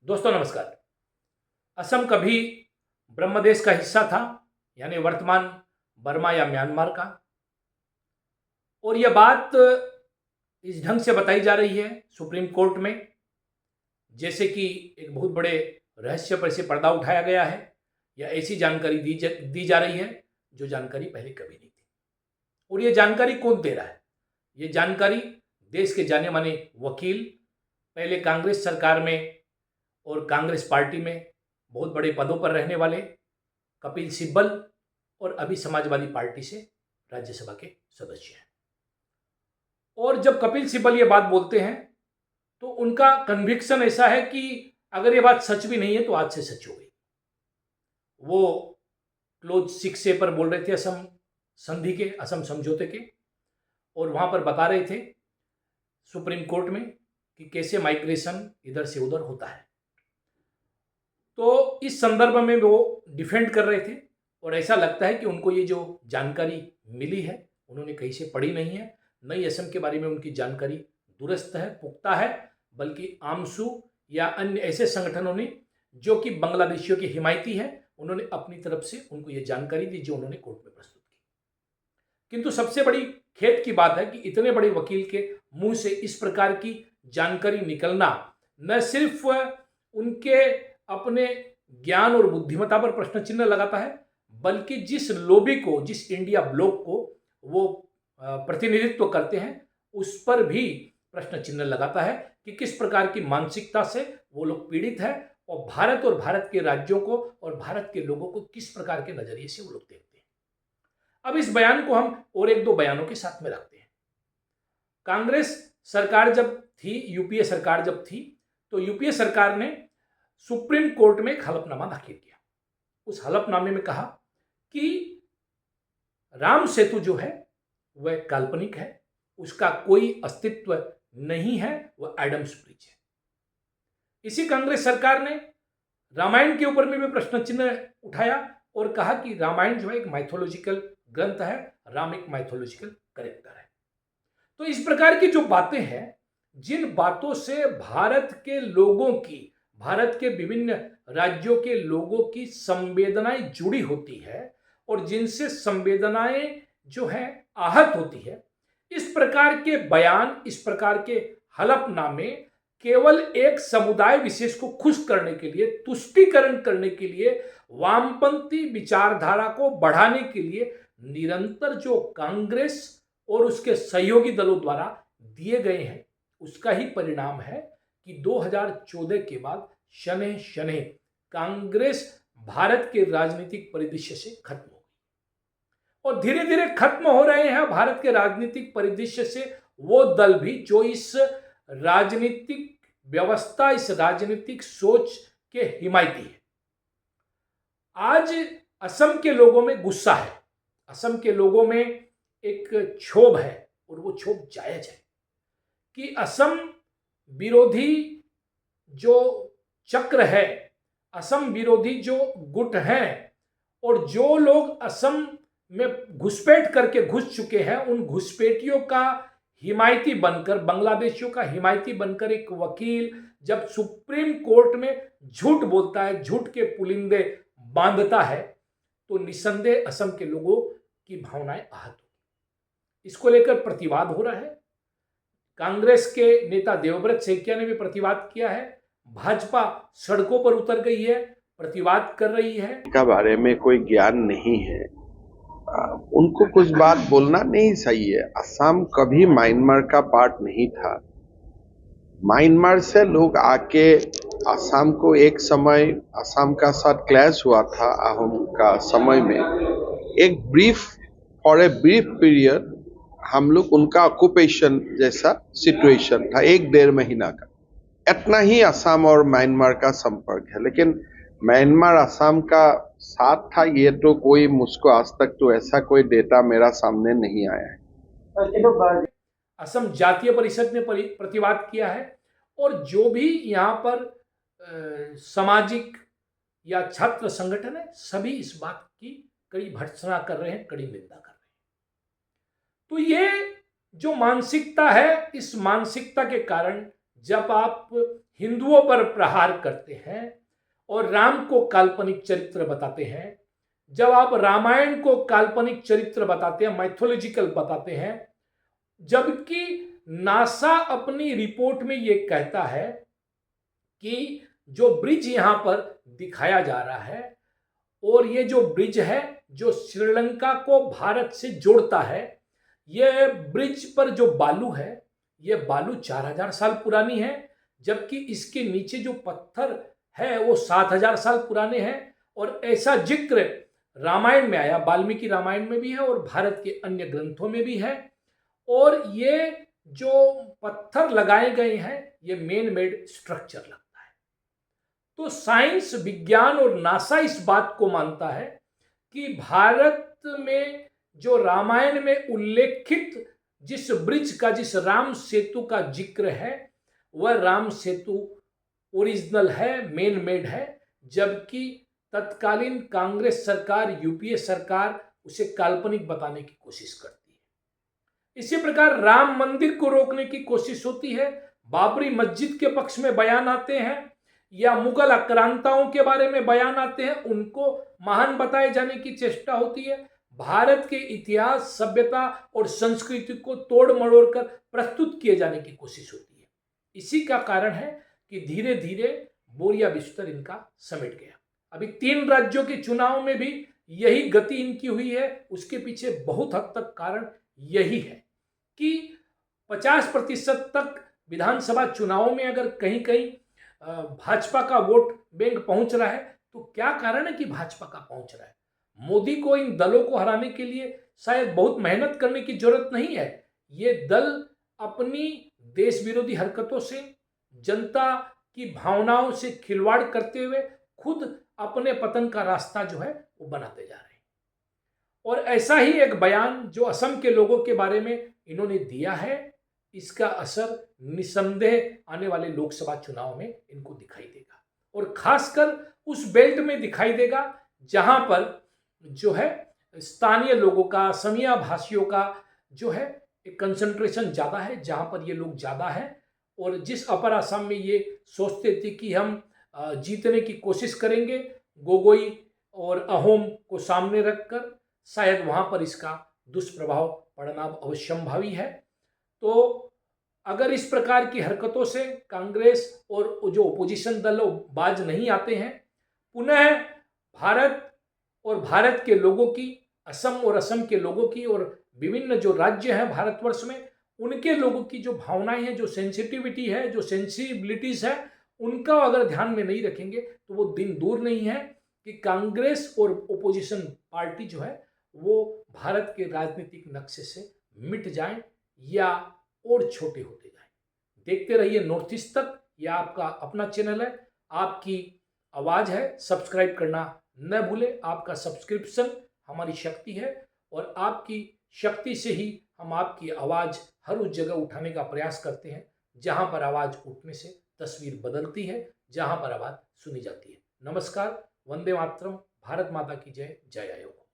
दोस्तों नमस्कार। असम कभी ब्रह्मदेश का हिस्सा था, यानी वर्तमान बर्मा या म्यांमार का। और यह बात इस ढंग से बताई जा रही है सुप्रीम कोर्ट में, जैसे कि एक बहुत बड़े रहस्य पर से पर्दा उठाया गया है, या ऐसी जानकारी दी जा रही है जो जानकारी पहले कभी नहीं थी। और ये जानकारी कौन दे रहा है? ये जानकारी देश के जाने माने वकील, पहले कांग्रेस सरकार में और कांग्रेस पार्टी में बहुत बड़े पदों पर रहने वाले कपिल सिब्बल, और अभी समाजवादी पार्टी से राज्यसभा के सदस्य हैं। और जब कपिल सिब्बल ये बात बोलते हैं तो उनका कन्विक्शन ऐसा है कि अगर ये बात सच भी नहीं है तो आज से सच हो गई। वो क्लोज 6 पर बोल रहे थे असम संधि के, असम समझौते के, और वहां पर बता रहे थे सुप्रीम कोर्ट में कि कैसे माइग्रेशन इधर से उधर होता है। तो इस संदर्भ में वो डिफेंड कर रहे थे, और ऐसा लगता है कि उनको ये जो जानकारी मिली है उन्होंने कहीं से पढ़ी नहीं है। नई असम के बारे में उनकी जानकारी दुरुस्त है, पुख्ता है, बल्कि आमसू या अन्य ऐसे संगठनों ने जो कि बांग्लादेशियों की हिमायती है, उन्होंने अपनी तरफ से उनको ये जानकारी दी जो उन्होंने कोर्ट में प्रस्तुत की। किंतु सबसे बड़ी खेद की बात है कि इतने बड़े वकील के मुंह से इस प्रकार की जानकारी निकलना न सिर्फ उनके अपने ज्ञान और बुद्धिमत्ता पर प्रश्न चिन्ह लगाता है, बल्कि जिस लॉबी को, जिस इंडिया ब्लॉक को वो प्रतिनिधित्व करते हैं, उस पर भी प्रश्न चिन्ह लगाता है कि किस प्रकार की मानसिकता से वो लोग पीड़ित है, और भारत के राज्यों को और भारत के लोगों को किस प्रकार के नजरिए से वो लोग देखते हैं। अब इस बयान को हम और एक दो बयानों के साथ में रखते हैं। कांग्रेस सरकार जब थी, यूपीए सरकार जब थी, तो यूपीए सरकार ने सुप्रीम कोर्ट में एक हलफनामा दाखिल किया। उस हलफनामे में कहा कि राम सेतु जो है वह काल्पनिक है, उसका कोई अस्तित्व नहीं है, वह एडम्स ब्रिज है। इसी कांग्रेस सरकार ने रामायण के ऊपर में भी प्रश्न चिन्ह उठाया और कहा कि रामायण जो है एक माइथोलॉजिकल ग्रंथ है, राम एक माइथोलॉजिकल कैरेक्टर है। तो इस प्रकार की जो बातें हैं, जिन बातों से भारत के लोगों की, भारत के विभिन्न राज्यों के लोगों की संवेदनाएं जुड़ी होती है और जिनसे संवेदनाएं जो है आहत होती है, इस प्रकार के बयान, इस प्रकार के हलफनामे केवल एक समुदाय विशेष को खुश करने के लिए, तुष्टीकरण करने के लिए, वामपंथी विचारधारा को बढ़ाने के लिए निरंतर जो कांग्रेस और उसके सहयोगी दलों द्वारा दिए गए हैं, उसका ही परिणाम है कि 2014 के बाद शनैः शनैः कांग्रेस भारत के राजनीतिक परिदृश्य से खत्म हो गई। और धीरे धीरे खत्म हो रहे हैं भारत के राजनीतिक परिदृश्य से वो दल भी जो इस राजनीतिक व्यवस्था, इस राजनीतिक सोच के हिमायती है। आज असम के लोगों में गुस्सा है, असम के लोगों में एक क्षोभ है, और वो क्षोभ जायज है कि असम विरोधी जो चक्र है, असम विरोधी जो गुट हैं, और जो लोग असम में घुसपैठ करके घुस चुके हैं, उन घुसपैठियों का हिमायती बनकर, बांग्लादेशियों का हिमायती बनकर एक वकील जब सुप्रीम कोर्ट में झूठ बोलता है, झूठ के पुलिंदे बांधता है, तो निसंदेह असम के लोगों की भावनाएं आहत होगी। इसको लेकर प्रतिवाद हो रहा है। कांग्रेस के नेता देवव्रत सैकिया ने भी प्रतिवाद किया है, भाजपा सड़कों पर उतर गई है, प्रतिवाद कर रही है। का बारे में कोई ज्ञान नहीं है, उनको कुछ बात बोलना नहीं सही है। असम कभी म्यांमार का पार्ट नहीं था। म्यांमार से लोग आके असम को, एक समय असम का साथ क्लैश हुआ था अहोम का समय में, एक फॉर ए ब्रीफ पीरियड हम लोग उनका ऑक्यूपेशन जैसा सिचुएशन था, 1-1.5 महीना का। इतना ही असम और म्यांमार का संपर्क है, लेकिन म्यांमार असम का साथ था, ये तो कोई, मुझको आज तक तो ऐसा कोई डेटा मेरा सामने नहीं आया है। असम जातीय परिषद ने प्रतिवाद किया है, और जो भी यहाँ पर सामाजिक या छात्र संगठन है, सभी इस बात की कड़ी भर्त्सना कर रहे हैं, कड़ी निंदा कर रहे हैं। तो ये जो मानसिकता है, इस मानसिकता के कारण जब आप हिंदुओं पर प्रहार करते हैं और राम को काल्पनिक चरित्र बताते हैं, जब आप रामायण को काल्पनिक चरित्र बताते हैं, माइथोलॉजिकल बताते हैं, जबकि नासा अपनी रिपोर्ट में यह कहता है कि जो ब्रिज यहां पर दिखाया जा रहा है और ये जो ब्रिज है जो श्रीलंका को भारत से जोड़ता है, यह ब्रिज पर जो बालू है यह बालू 4000 साल पुरानी है, जबकि इसके नीचे जो पत्थर है वो 7000 साल पुराने हैं। और ऐसा जिक्र रामायण में आया, वाल्मीकि रामायण में भी है और भारत के अन्य ग्रंथों में भी है। और ये जो पत्थर लगाए गए हैं ये मेन मेड स्ट्रक्चर लगता है। तो साइंस, विज्ञान और नासा इस बात को मानता है कि भारत में जो रामायण में उल्लेखित जिस ब्रिज का, जिस राम सेतु का जिक्र है, वह राम सेतु ओरिजिनल है, मेन मेड है, जबकि तत्कालीन कांग्रेस सरकार, यूपीए सरकार उसे काल्पनिक बताने की कोशिश करती है। इसी प्रकार राम मंदिर को रोकने की कोशिश होती है, बाबरी मस्जिद के पक्ष में बयान आते हैं या मुगल आक्रांताओं के बारे में बयान आते हैं, उनको महान बताए जाने की चेष्टा होती है। भारत के इतिहास, सभ्यता और संस्कृति को तोड़ मरोड़ कर प्रस्तुत किए जाने की कोशिश होती है। इसी का कारण है कि धीरे धीरे बोरिया बिस्तर इनका समेट गया। अभी 3 राज्यों के चुनाव में भी यही गति इनकी हुई है। उसके पीछे बहुत हद तक कारण यही है कि 50% तक विधानसभा चुनावों में अगर कहीं कहीं भाजपा का वोट बैंक पहुंच रहा है, तो क्या कारण है कि भाजपा का पहुंच रहा है? मोदी को इन दलों को हराने के लिए शायद बहुत मेहनत करने की जरूरत नहीं है। ये दल अपनी देश विरोधी हरकतों से, जनता की भावनाओं से खिलवाड़ करते हुए खुद अपने पतन का रास्ता जो है वो बनाते जा रहे हैं। और ऐसा ही एक बयान जो असम के लोगों के बारे में इन्होंने दिया है, इसका असर निसंदेह आने वाले लोकसभा चुनाव में इनको दिखाई देगा और खासकर उस बेल्ट में दिखाई देगा जहां पर जो है स्थानीय लोगों का, असमिया भाषियों का जो है एक कंसंट्रेशन ज़्यादा है, जहां पर ये लोग ज़्यादा है। और जिस अपर असम में ये सोचते थे कि हम जीतने की कोशिश करेंगे गोगोई और अहोम को सामने रखकर, शायद वहां पर इसका दुष्प्रभाव पड़ना अवश्यंभावी है। तो अगर इस प्रकार की हरकतों से कांग्रेस और जो ओपोजिशन दल बाज नहीं आते हैं, पुनः भारत और भारत के लोगों की, असम और असम के लोगों की और विभिन्न जो राज्य हैं भारतवर्ष में, उनके लोगों की जो भावनाएं हैं, जो सेंसिटिविटी है, जो सेंसिबिलिटीज है, उनका अगर ध्यान में नहीं रखेंगे तो वो दिन दूर नहीं है कि कांग्रेस और ओपोजिशन पार्टी जो है वो भारत के राजनीतिक नक्शे से मिट जाएं या और छोटे होते जाएं। देखते रहिए नॉर्थ ईस्ट तक। यह आपका अपना चैनल है, आपकी आवाज़ है। सब्सक्राइब करना न भूलें। आपका सब्सक्रिप्शन हमारी शक्ति है और आपकी शक्ति से ही हम आपकी आवाज़ हर उस जगह उठाने का प्रयास करते हैं जहां पर आवाज़ उठने से तस्वीर बदलती है, जहां पर आवाज़ सुनी जाती है। नमस्कार, वंदे मातरम, भारत माता की जय, जय आयोग।